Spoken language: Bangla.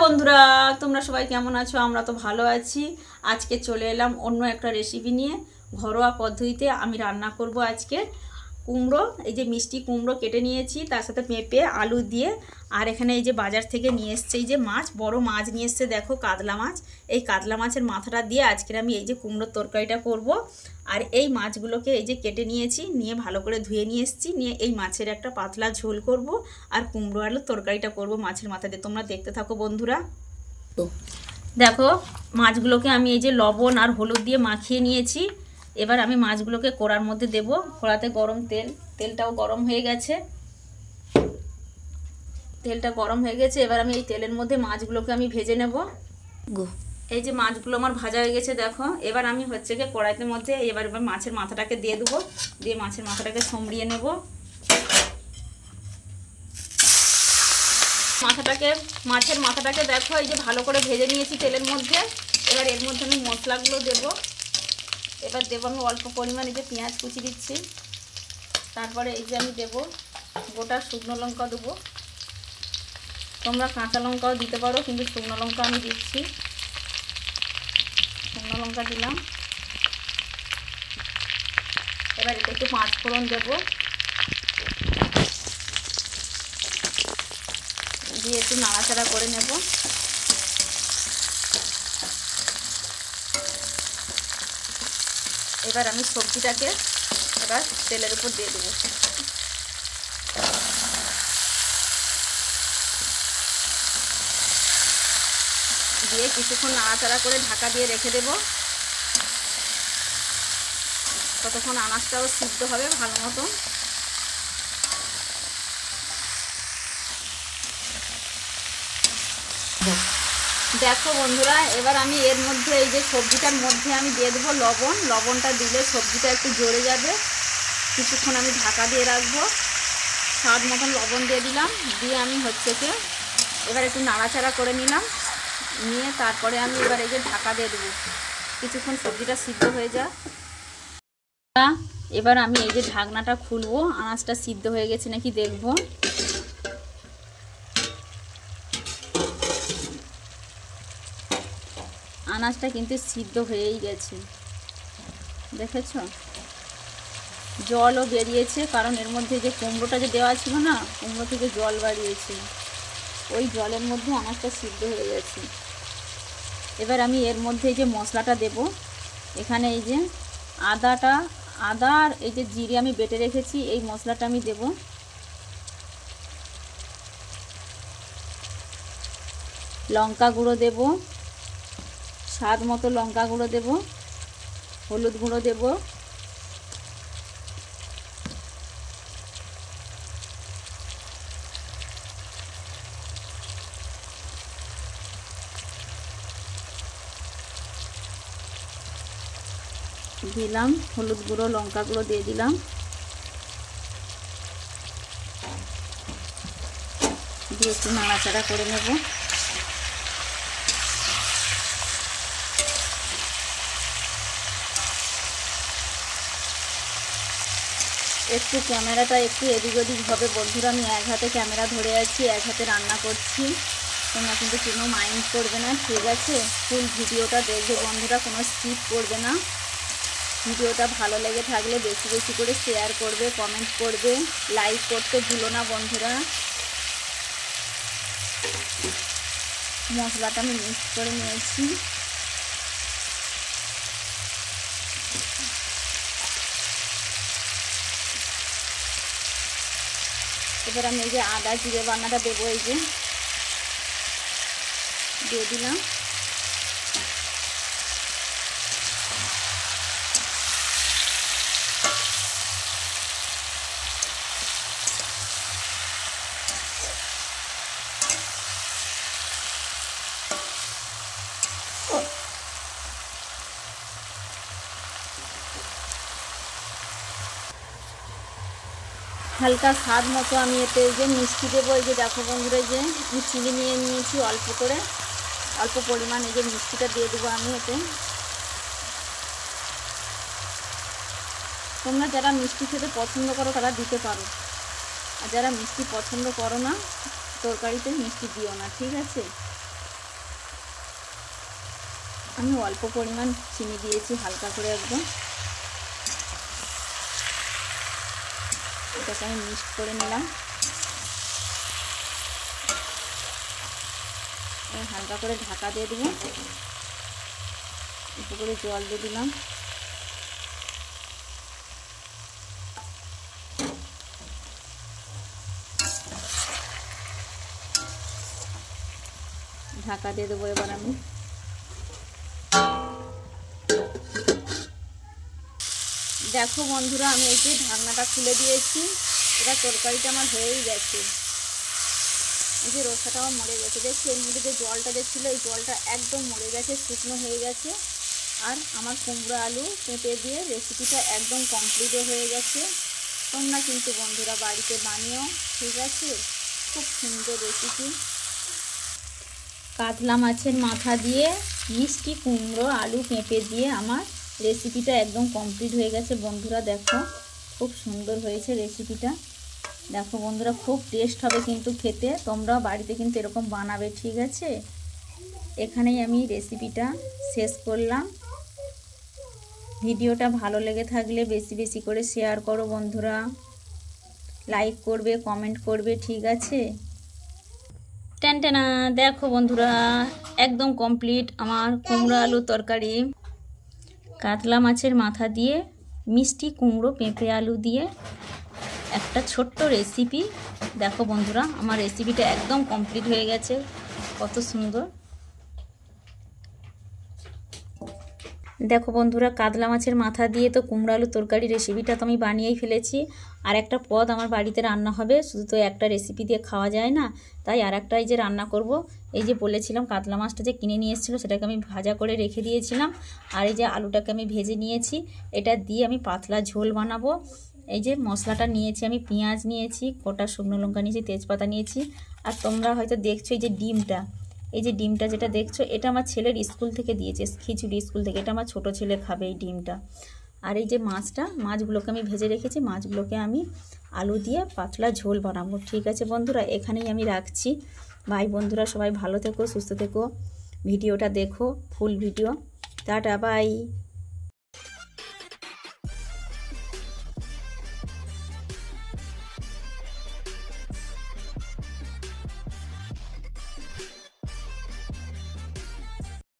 বন্ধুরা তোমরা সবাই কেমন আছো? আমরা তো ভালো আছি। আজকে চলে এলাম অন্য একটা রেসিপি নিয়ে। ঘরোয়া পদ্ধতিতে আমি রান্না করব আজকে কুমড়ো। এই যে মিষ্টি কুমড়ো কেটে নিয়েছি, তার সাথে পেঁপে আলু দিয়ে। আর এখানে এই যে বাজার থেকে নিয়ে এসছে এই যে মাছ, বড় মাছ নিয়ে এসছে, দেখো কাতলা মাছ। এই কাতলা মাছের মাথাটা দিয়ে আজকের আমি এই যে কুমড়োর তরকারিটা করব। আর এই মাছগুলোকে এই যে কেটে নিয়েছি, নিয়ে ভালো করে ধুয়ে নিয়ে এসেছি, নিয়ে এই মাছের একটা পাতলা ঝোল করব। আর কুমড়ো আলুর তরকারিটা করব মাছের মাথা দিয়ে। তোমরা দেখতে থাকো বন্ধুরা। দেখো মাছগুলোকে আমি এই যে লবণ আর হলুদ দিয়ে মাখিয়ে নিয়েছি। এবার আমি মাছগুলোকে কড়ার মধ্যে দেব। কড়াতে গরম তেল, তেলটাও গরম হয়ে গেছে। তেলটা গরম হয়ে গেছে, এবার আমি এই তেলের মধ্যে মাছগুলোকে আমি ভেজে নেব। এই যে মাছগুলো আমার ভাজা হয়ে গেছে দেখো। এবার আমি হচ্ছে গিয়ে কড়াইতের মধ্যে এবার মাছের মাথাটাকে দিয়ে দেবো, দিয়ে মাছের মাথাটাকে ছড়িয়ে নেব। মাছের মাথাটাকে দেখো এই যে ভালো করে ভেজে নিয়েছি তেলের মধ্যে। এবার এর মধ্যে আমি মশলাগুলো দেব। এবার দেবো আমি অল্প পরিমাণে যে পেঁয়াজ কুচি দিচ্ছি, তারপরে এই যে আমি দেবো গোটা শুকনো লঙ্কা দেবো। তোমরা কাঁচা লঙ্কাও দিতে পারো, কিন্তু শুকনো লঙ্কা আমি দিচ্ছি। শুকনো লঙ্কা দিলাম। এবার এটা একটু পাঁচ ফোড়ন দেবো, দিয়ে একটু নাড়াচাড়া করে নেব। এবার আমি সবজিটাকে এবার তেলের উপর দিয়ে দেবো। দিয়ে কিছুক্ষণ নাড়াচাড়া করে ঢাকা দিয়ে রেখে দেব। ততক্ষণ আনাজটাও সিদ্ধ হবে ভালো মতন। দেখো বন্ধুরা, এবার আমি এর মধ্যে এই যে সবজিটার মধ্যে আমি দিয়ে দেবো লবণ। লবণটা দিলে সবজিটা একটু জ্বরে যাবে। কিছুক্ষণ আমি ঢাকা দিয়ে রাখবো। স্বাদ মতন লবণ দিয়ে দিলাম, দিয়ে আমি হচ্ছে কি এবার একটু নাড়াচাড়া করে নিলাম, নিয়ে তারপরে আমি এবার এই যে ঢাকা দিয়ে দেবো। কিছুক্ষণ সবজিটা সিদ্ধ হয়ে যায়। এবার আমি এই যে ঢাকনাটা খুলবো, আনাজটা সিদ্ধ হয়ে গেছে নাকি দেখবো। আনাজটা কিন্তু সিদ্ধ হয়েই গেছে, দেখেছো? জলও বেরিয়েছে, কারণ এর মধ্যে যে কুমড়োটা যে দেওয়া ছিল না, কুমড়ো থেকে জল বাড়িয়েছে। ওই জলের মধ্যে আনাজটা সিদ্ধ হয়ে গেছে। এবার আমি এর মধ্যে এই যে মশলাটা দেব। এখানে এই যে আদা আর এই যে জিরে আমি বেটে রেখেছি, এই মশলাটা আমি দেব। লঙ্কা গুঁড়ো দেব, স্বাদ মতো লঙ্কা গুঁড়ো দেব, হলুদ গুঁড়ো দেব, দিলাম হলুদ গুঁড়ো, লঙ্কা গুঁড়ো দিয়ে দিলাম। দিয়ে একটু নাড়াচাড়া করে নেব। একটু ক্যামেরাটা একটু এদিক ওদিক হবে বন্ধুরা। আমি এক হাতে ক্যামেরা ধরে আছি, এক হাতে রান্না করছি। তোমরা কিন্তু কোনো মাইন্ড করবে না, ঠিক আছে? ফুল ভিডিওটা দেখবে বন্ধুরা, কোনো স্কিপ করবে না। ভিডিওটা ভালো লেগে থাকলে বেশি বেশি করে শেয়ার করবে, কমেন্ট করবে, লাইক করতে ভুলো না বন্ধুরা। মশলাটা আমি মিক্স করে নিয়েছি। এবার আমি এই যে আদা জিরে বান্নাটা দেবো, এই যে দিয়ে দিলাম। হালকা স্বাদ মতো আমি এতে এই যে মিষ্টি দেবো। এই যে দেখো বন্ধুরা, এই যে আমি চিনি নিয়ে নিয়েছি অল্প করে, অল্প পরিমাণ এই যে মিষ্টিটা দিয়ে দেবো আমি এতে। তোমরা যারা মিষ্টি খেতে পছন্দ করো তারা দিতে পারো, আর যারা মিষ্টি পছন্দ করো না তরকারিতে মিষ্টি দিও না, ঠিক আছে? আমি অল্প পরিমাণ চিনি দিয়েছি, হালকা করে একদম। এটাকে আমি মিক্সড করে নিলাম। হালকা করে ঢাকা দিয়ে দেবো, একটু করে জল দিয়ে দিলাম। ঢাকা দিয়ে দেবো এবার আমি। দেখো বন্ধুরা, আমি এই যে ঢাকনাটা খুলে দিয়েছি, এবার তরকারিটা আমার হয়েই গেছে। এই যে রসাটাও মরে গেছে, দেখছি এর মধ্যে যে জলটা যে ছিল, এই জলটা একদম মরে গেছে, শুকনো হয়ে গেছে। আর আমার কুমড়ো আলু পেঁপে দিয়ে রেসিপিটা একদম কমপ্লিটও হয়ে গেছে। তোমরা কিন্তু বন্ধুরা বাড়িতে বানিও, ঠিক আছে? খুব সুন্দর রেসিপি। কাতলা মাছের মাথা দিয়ে মিষ্টি কুমড়ো আলু পেঁপে দিয়ে আমার রেসিপিটা একদম কমপ্লিট হয়ে গেছে বন্ধুরা। দেখো খুব সুন্দর হয়েছে রেসিপিটা। দেখো বন্ধুরা, খুব টেস্ট হবে কিন্তু খেতে। তোমরাও বাড়িতে কিন্তু এরকম বানাবে, ঠিক আছে? এখানেই আমি রেসিপিটা শেষ করলাম। ভিডিওটা ভালো লেগে থাকলে বেশি বেশি করে শেয়ার করো বন্ধুরা, লাইক করবে, কমেন্ট করবে, ঠিক আছে? টেনটেনা, দেখো বন্ধুরা একদম কমপ্লিট আমার কুমড়ো আলু তরকারি। কাতলা মাছের মাথা দিয়ে মিষ্টি কুমড়ো পেঁপে আলু দিয়ে একটা ছোট্ট রেসিপি। দেখো বন্ধুরা, আমার রেসিপিটা একদম কমপ্লিট হয়ে গেছে। কত সুন্দর। দেখো বন্ধুরা, কাতলা মাছের মাথা দিয়ে তো কুমড়ো আলু তরকারি রেসিপিটা তো আমি বানিয়েই ফেলেছি। আর একটা পদ আমার বাড়িতে রান্না হবে, শুধু তো একটা রেসিপি দিয়ে খাওয়া যায় না, তাই আর একটা এই যে রান্না করব। এই যে বলেছিলাম কাতলা মাছটা যে কিনে নিয়ে এসেছিলো, সেটাকে আমি ভাজা করে রেখে দিয়েছিলাম। আর এই যে আলুটাকে আমি ভেজে নিয়েছি, এটা দিয়ে আমি পাতলা ঝোল বানাবো। এই যে মশলাটা নিয়েছি আমি, পেঁয়াজ নিয়েছি, গোটা শুকনো লঙ্কা নিয়েছি, তেজপাতা নিয়েছি। আর তোমরা হয়তো দেখছো এই যে ডিমটা, এই যে ডিমটা যেটা দেখছো, এটা আমার ছেলের স্কুল থেকে দিয়েছে, খিচুড়ি স্কুল থেকে। এটা আমার ছোট ছেলে খাবে এই ডিমটা। আর এই যে মাছগুলোকে আমি ভেজে রেখেছি, মাছগুলোকে আমি আলু দিয়ে পাতলা ঝোল বানাবো, ঠিক আছে বন্ধুরা? এখানেই আমি রাখছি। ভাই বন্ধুরা সবাই ভালো থেকো, সুস্থ থেকো, ভিডিওটা দেখো ফুল ভিডিও। Tata, by.